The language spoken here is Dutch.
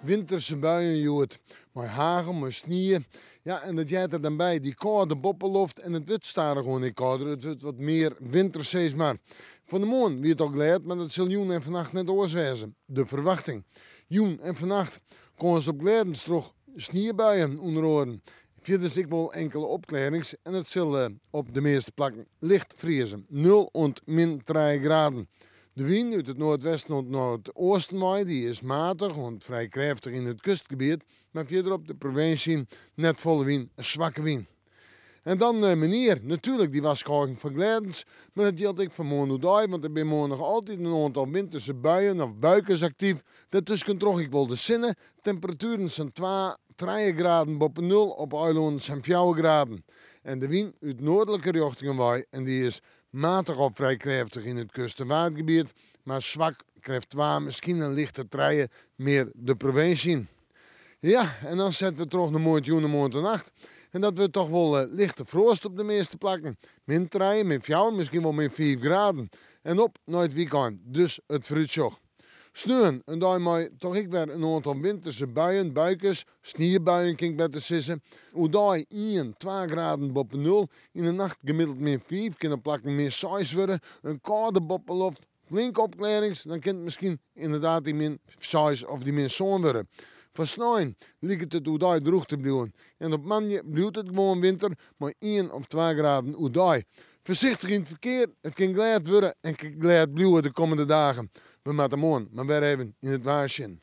winterse buien joert. Met hagel, met sneeuw. Ja, en dat jij er dan bij die koude boppeloft en het wordt staat er gewoon niet kouder. Het wordt wat meer winter, steeds maar. Van de morgen wie het ook leert, maar dat zal joen en vannacht net oorzaken. De verwachting. Joen en vannacht komen ze op gledens toch sneeuwbuien onderhoren. Verder ik wel enkele opklarings en het zal op de meeste plekken licht vriezen. 0 en min 3 graden. De wind uit het noordwesten naar het oosten waait, die is matig en vrij krachtig in het kustgebied. Maar verderop de provincie net volle wind, een zwakke wind. En dan meneer, natuurlijk die waskorking van gledens, maar dat geldt ik van morgen dag, want er zijn morgen nog altijd een aantal winterse buien of buikens actief. Daartussen trog ik wel de zinnen. Temperaturen zijn 3 graden boven 0, op eilanden zijn 4 graden. En de wind uit noordelijke richtingen waait en die is matig of vrij krachtig in het kust- en watergebied, maar zwak, krijgt 2, misschien een lichte 3 meer de provincie. Ja, en dan zetten we terug naar morgen en morgen nacht. En dat wordt toch wel lichte frost op de meeste plekken. Min 3, min 4, misschien wel min 5 graden. En op naar het weekend, dus het fruitsjoch. Sneeuwen, en daarmee toch ik weer een aantal winterse buien, buikers, sneeuwbuien, kan ik beter zeggen. Hoe daar 1, 2 graden boven 0, in de nacht gemiddeld min 5, kunnen plakken min 6 worden. Een koude boppeloft, flinke opklarings, dan kan het misschien inderdaad die min 6 of die min 7 worden. Van sneeuwen lijkt het hoe daar droog te blijven. En op manje blijft het gewoon winter, maar 1 of 2 graden hoe daar. Voorzichtig in het verkeer, het kan glad worden en kan glad blijven de komende dagen. We moeten morgen maar weer even in het waarschuwen.